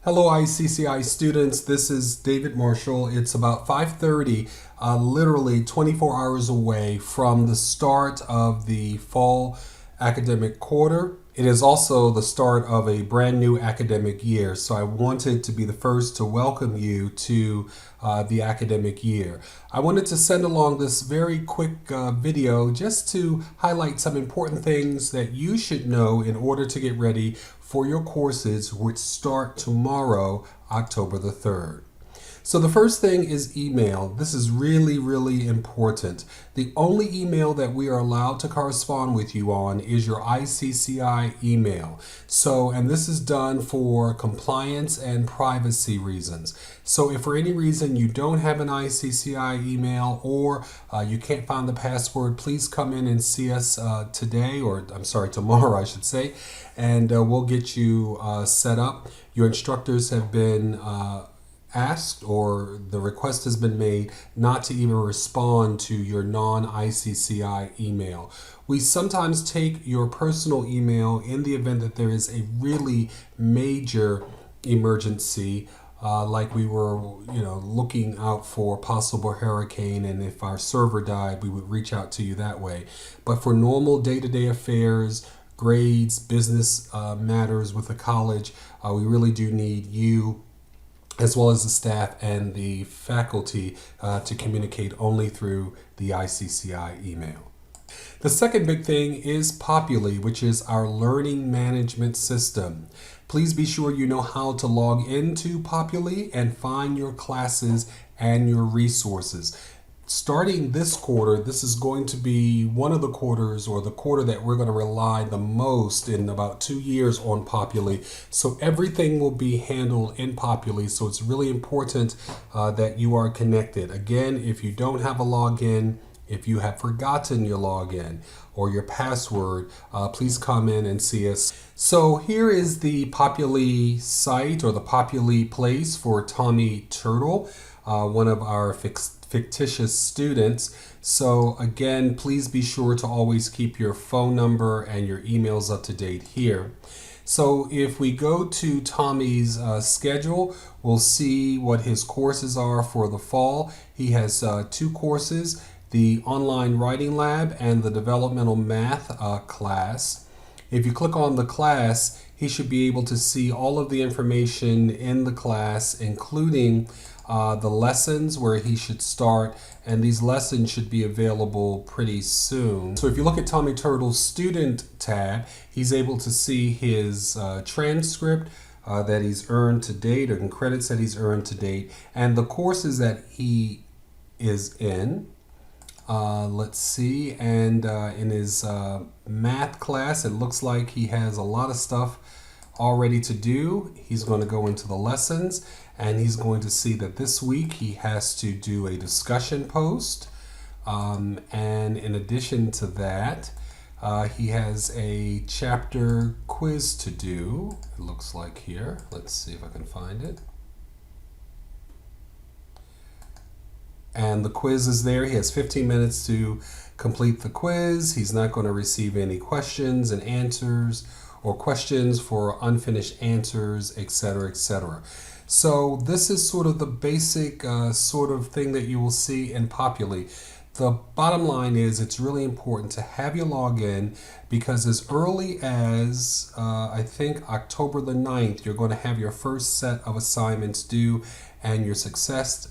Hello ICCI students, this is David Marshall. It's about 5:30, literally 24 hours away from the start of the fall academic quarter. It is also the start of a brand new academic year, so I wanted to be the first to welcome you to the academic year. I wanted to send along this very quick video just to highlight some important things that you should know in order to get ready for your courses, which start tomorrow, October the 3rd. So the first thing is email. This is really important. The only email that we are allowed to correspond with you on is your ICCI email. And this is done for compliance and privacy reasons. So if for any reason you don't have an ICCI email or you can't find the password, please come in and see us tomorrow I should say, and we'll get you set up. Your instructors have been asked, or the request has been made, not to even respond to your non-ICCI email. We sometimes take your personal email in the event that there is a really major emergency, like we were looking out for a possible hurricane, and if our server died, we would reach out to you that way. But for normal day-to-day affairs, grades, business matters with the college, we really do need you, as well as the staff and the faculty, to communicate only through the ICCI email. The second big thing is Populi, which is our learning management system. Please be sure you know how to log into Populi and find your classes and your resources. Starting this quarter, this is going to be one of the quarters, or the quarter that we're going to rely the most in about 2 years on Populi. So everything will be handled in Populi. So it's really important that you are connected. Again, if you don't have a login, if you have forgotten your login or your password, please come in and see us. So here is the Populi site, or the Populi place for Tommy Turtle, one of our fictitious students. So again, please be sure to always keep your phone number and your emails up to date here. So if we go to Tommy's schedule, we'll see what his courses are for the fall. He has 2 courses, the online writing lab and the developmental math class. If you click on the class, he should be able to see all of the information in the class, including the lessons where he should start, and these lessons should be available pretty soon. So if you look at Tommy Turtle's student tab, he's able to see his transcript that he's earned to date, and credits that he's earned to date, and the courses that he is in. Let's see, and in his math class, it looks like he has a lot of stuff already to do. He's going to go into the lessons, and he's going to see that this week he has to do a discussion post, and in addition to that, he has a chapter quiz to do, it looks like here. Let's see if I can find it. And the quiz is there. He has 15 minutes to complete the quiz. He's not going to receive any questions and answers, or questions for unfinished answers, etc., etc. So this is sort of the basic sort of thing that you will see in Populi. The bottom line is it's really important to have your login, because as early as I think October the 9th, you're going to have your first set of assignments due, and your success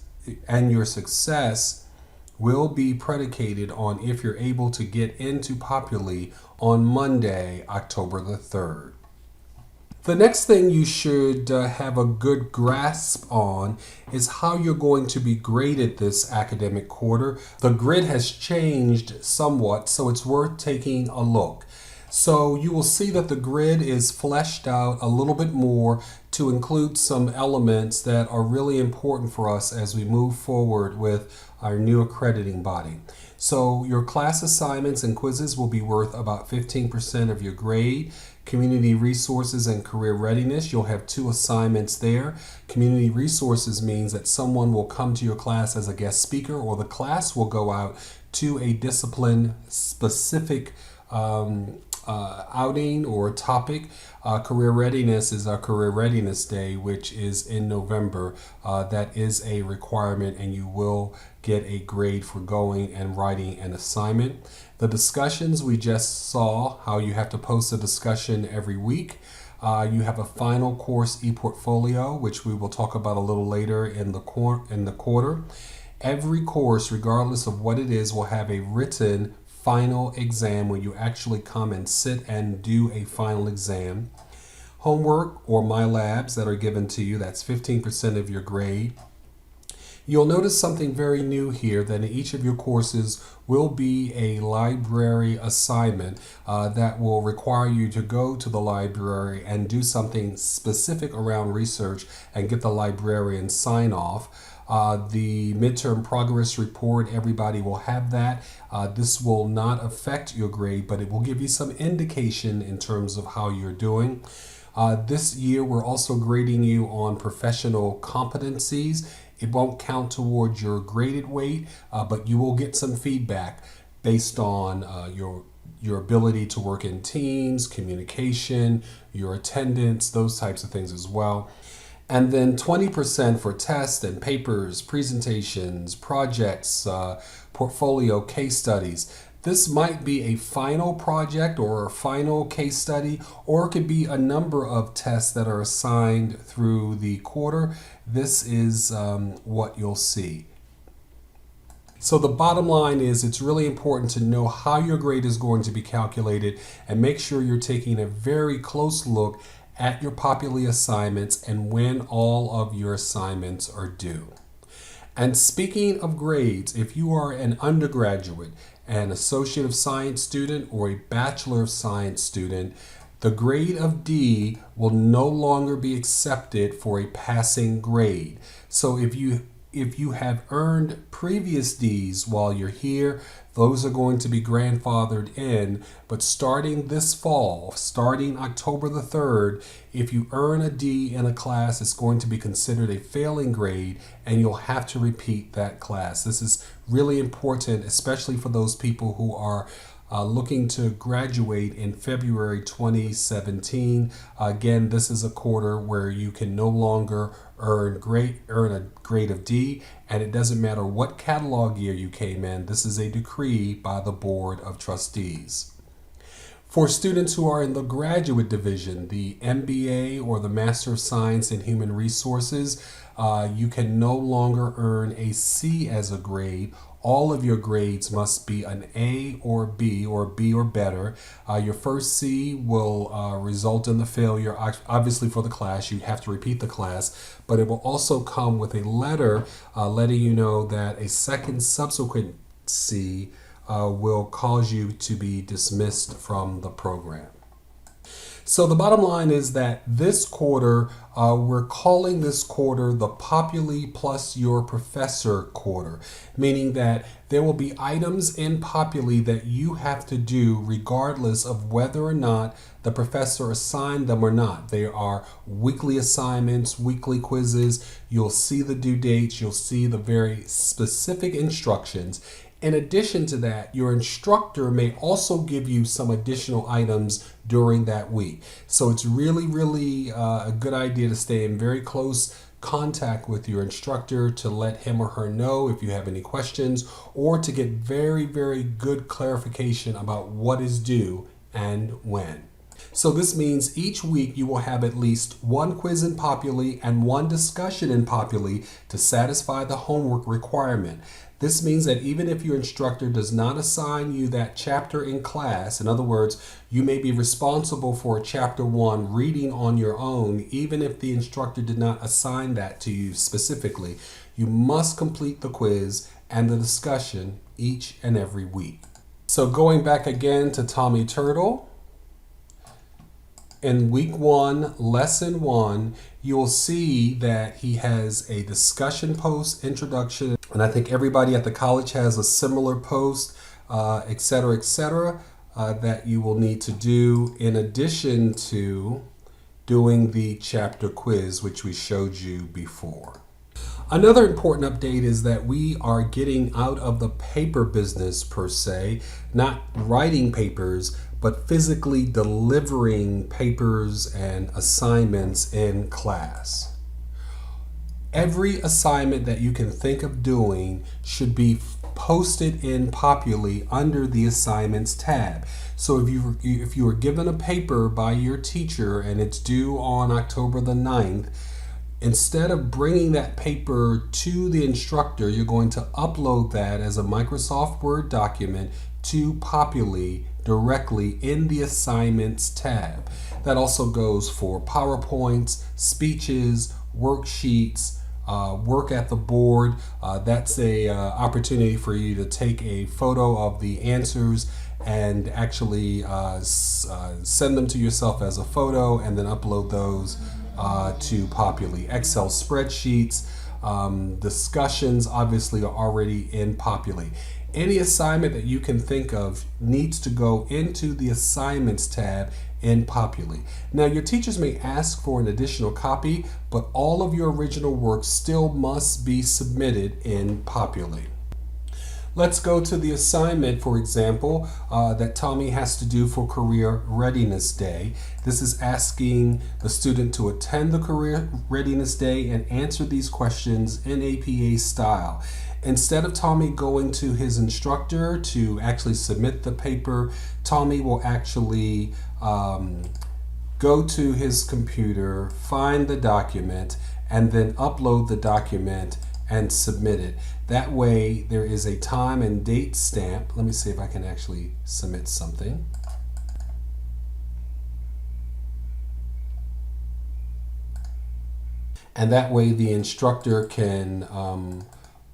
will be predicated on if you're able to get into Populi on Monday, October the 3rd. The next thing you should have a good grasp on is how you're going to be graded this academic quarter. The grid has changed somewhat, so it's worth taking a look. So you will see that the grid is fleshed out a little bit more to include some elements that are really important for us as we move forward with our new accrediting body. So your class assignments and quizzes will be worth about 15% of your grade. Community resources and career readiness, you'll have 2 assignments there. Community resources means that someone will come to your class as a guest speaker, or the class will go out to a discipline specific outing or topic. Career Readiness is our Career Readiness Day, which is in November. That is a requirement, and you will get a grade for going and writing an assignment. The discussions, we just saw how you have to post a discussion every week. You have a final course e-portfolio, which we will talk about a little later in the quarter. Every course, regardless of what it is, will have a written final exam when you actually come and sit and do a final exam. Homework or My Labs that are given to you, that's 15% of your grade. You'll notice something very new here, that in each of your courses will be a library assignment that will require you to go to the library and do something specific around research and get the librarian sign off. The midterm progress report, everybody will have that. This will not affect your grade, but it will give you some indication in terms of how you're doing. This year, we're also grading you on professional competencies. It won't count towards your graded weight, but you will get some feedback based on your ability to work in teams, communication, your attendance, those types of things as well. And then 20% for tests and papers, presentations, projects, portfolio, case studies. This might be a final project or a final case study, or it could be a number of tests that are assigned through the quarter. This is what you'll see. So the bottom line is, it's really important to know how your grade is going to be calculated, and make sure you're taking a very close look at your Populi assignments and when all of your assignments are due. And speaking of grades, if you are an undergraduate, an Associate of Science student, or a Bachelor of Science student, the grade of D will no longer be accepted for a passing grade. So if you have earned previous Ds while you're here, those are going to be grandfathered in. But starting this fall, starting October the 3rd, if you earn a D in a class, it's going to be considered a failing grade, and you'll have to repeat that class. This is really important, especially for those people who are looking to graduate in February 2017. Again, this is a quarter where you can no longer earn a grade of D, and it doesn't matter what catalog year you came in. This is a decree by the Board of Trustees. For students who are in the graduate division, the MBA or the Master of Science in Human Resources, you can no longer earn a C as a grade. All of your grades must be an A or B or better. Your first C will result in the failure. Obviously, for the class, you have to repeat the class, but it will also come with a letter letting you know that a second subsequent C will cause you to be dismissed from the program. So the bottom line is that this quarter, we're calling this quarter the Populi plus your professor quarter, meaning that there will be items in Populi that you have to do regardless of whether or not the professor assigned them or not. There are weekly assignments, weekly quizzes. You'll see the due dates. You'll see the very specific instructions. In addition to that, your instructor may also give you some additional items during that week. So it's really a good idea to stay in very close contact with your instructor to let him or her know if you have any questions, or to get very good clarification about what is due and when. So this means each week you will have at least one quiz in Populi and one discussion in Populi to satisfy the homework requirement. This means that even if your instructor does not assign you that chapter in class, in other words, you may be responsible for chapter 1 reading on your own, even if the instructor did not assign that to you specifically, you must complete the quiz and the discussion each and every week. So going back again to Tommy Turtle, in week 1, lesson 1, you will see that he has a discussion post, introduction, and I think everybody at the college has a similar post, etc., that you will need to do in addition to doing the chapter quiz, which we showed you before. Another important update is that we are getting out of the paper business per se, not writing papers, but physically delivering papers and assignments in class. Every assignment that you can think of doing should be posted in Populi under the assignments tab. So if you were given a paper by your teacher and it's due on October the 9th, instead of bringing that paper to the instructor, you're going to upload that as a Microsoft Word document to Populi directly in the assignments tab. That also goes for PowerPoints, speeches, worksheets, work at the board. That's a opportunity for you to take a photo of the answers and actually send them to yourself as a photo and then upload those to Populi. Excel spreadsheets, discussions obviously are already in Populi. Any assignment that you can think of needs to go into the assignments tab in Populi. Now, your teachers may ask for an additional copy, but all of your original work still must be submitted in Populi. Let's go to the assignment, for example, that Tommy has to do for Career Readiness Day. This is asking the student to attend the Career Readiness Day and answer these questions in APA style. Instead of Tommy going to his instructor to actually submit the paper, Tommy will actually go to his computer, find the document, and then upload the document and submit it. That way there is a time and date stamp. Let me see if I can actually submit something. And that way the instructor can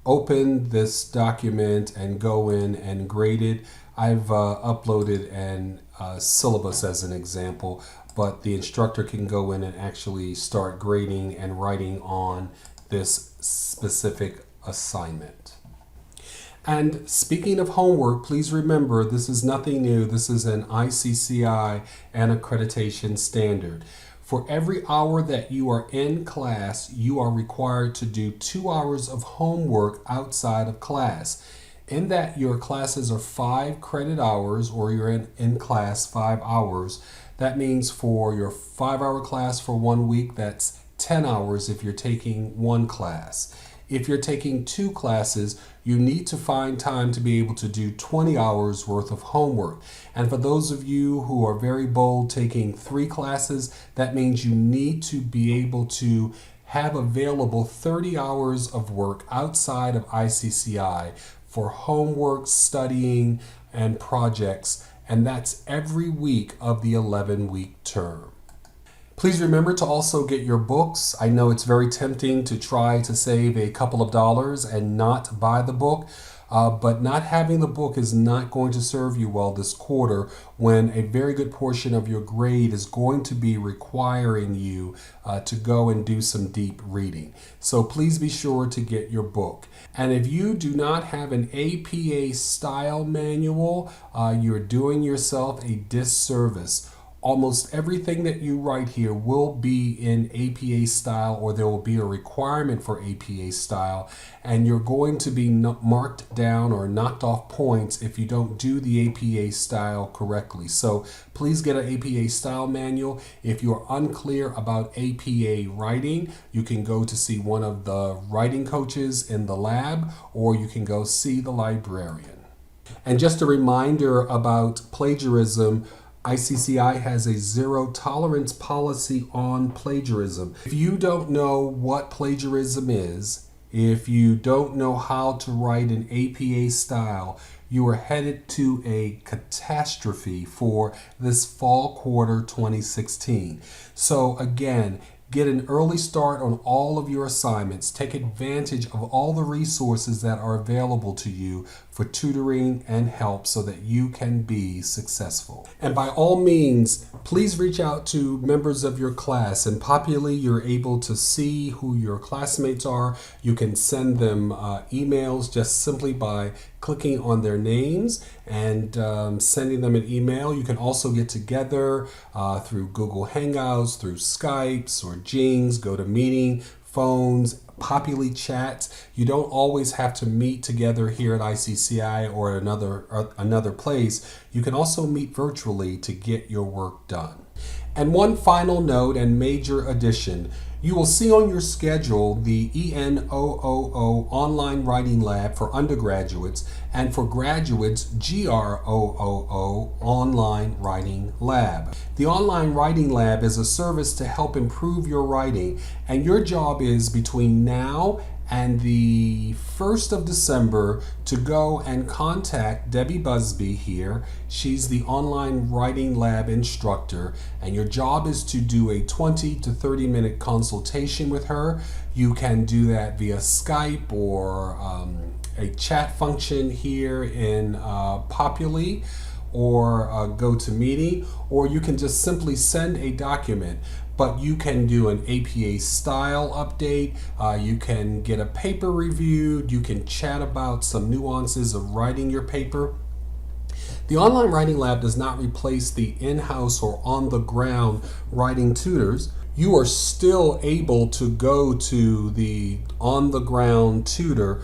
open this document and go in and grade it. I've uploaded an syllabus as an example, but the instructor can go in and actually start grading and writing on this specific assignment. And speaking of homework, please remember this is nothing new. This is an ICCI and accreditation standard. For every hour that you are in class, you are required to do 2 hours of homework outside of class. In that your classes are 5 credit hours, or you're in class 5 hours. That means for your 5-hour class for 1 week, that's 10 hours if you're taking one class. If you're taking 2 classes, you need to find time to be able to do 20 hours worth of homework. And for those of you who are very bold taking 3 classes, that means you need to be able to have available 30 hours of work outside of ICCI for homework, studying, and projects. And that's every week of the 11-week term. Please remember to also get your books. I know it's very tempting to try to save a couple of dollars and not buy the book, but not having the book is not going to serve you well this quarter when a very good portion of your grade is going to be requiring you to go and do some deep reading. So please be sure to get your book. And if you do not have an APA style manual, you're doing yourself a disservice. Almost everything that you write here will be in APA style, or there will be a requirement for APA style, and you're going to be marked down or knocked off points if you don't do the APA style correctly. So please get an APA style manual. If you're unclear about APA writing, you can go to see one of the writing coaches in the lab, or you can go see the librarian. And just a reminder about plagiarism, ICCI has a zero tolerance policy on plagiarism. If you don't know what plagiarism is, if you don't know how to write an APA style, you are headed to a catastrophe for this fall quarter 2016. So again, get an early start on all of your assignments. Take advantage of all the resources that are available to you for tutoring and help so that you can be successful. And by all means, please reach out to members of your class. In Populi, you're able to see who your classmates are. You can send them emails just simply by clicking on their names, and sending them an email. You can also get together through Google Hangouts, through Skypes or Jings, GoToMeeting, phones, Populi chats. You don't always have to meet together here at ICCI or another place. You can also meet virtually to get your work done. And one final note and major addition. You will see on your schedule the ENOOO Online Writing Lab for undergraduates, and for graduates, GROOO Online Writing Lab. The Online Writing Lab is a service to help improve your writing, and your job is between now and the 1st of December to go and contact Debbie Busby here. She's the Online Writing Lab instructor, and your job is to do a 20 to 30 minute consultation with her. You can do that via Skype or a chat function here in Populi or GoToMeeting, or you can just simply send a document. But you can do an APA style update, you can get a paper reviewed, you can chat about some nuances of writing your paper. The Online Writing Lab does not replace the in-house or on-the-ground writing tutors. You are still able to go to the on-the-ground tutor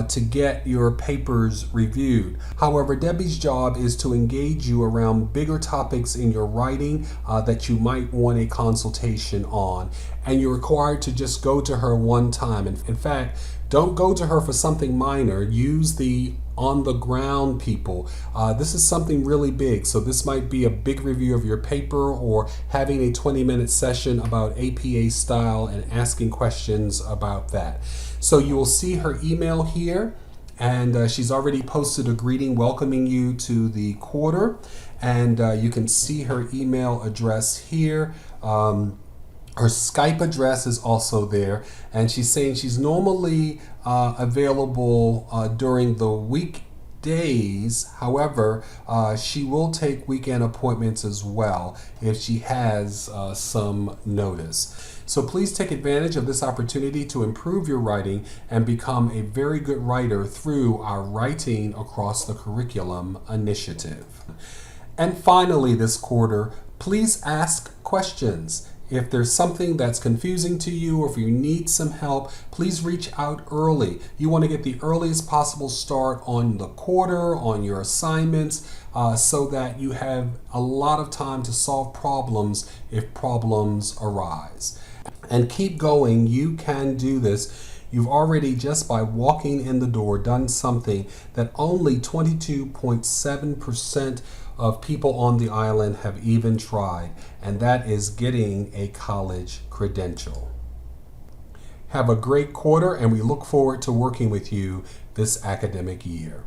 to get your papers reviewed. However, Debbie's job is to engage you around bigger topics in your writing that you might want a consultation on, and you're required to just go to her one time. In fact, don't go to her for something minor. Use the on the ground people. This is something really big, so this might be a big review of your paper or having a 20-minute session about APA style and asking questions about that. So you will see her email here, and she's already posted a greeting welcoming you to the quarter, and you can see her email address here. Her Skype address is also there, and she's saying she's normally available during the weekdays. However, she will take weekend appointments as well if she has some notice. So please take advantage of this opportunity to improve your writing and become a very good writer through our Writing Across the Curriculum initiative. And finally, this quarter, please ask questions. If there's something that's confusing to you, or if you need some help, please reach out early. You want to get the earliest possible start on the quarter, on your assignments, so that you have a lot of time to solve problems if problems arise. And keep going. You can do this. You've already, just by walking in the door, done something that only 22.7% of people on the island have even tried, and that is getting a college credential. Have a great quarter, and we look forward to working with you this academic year.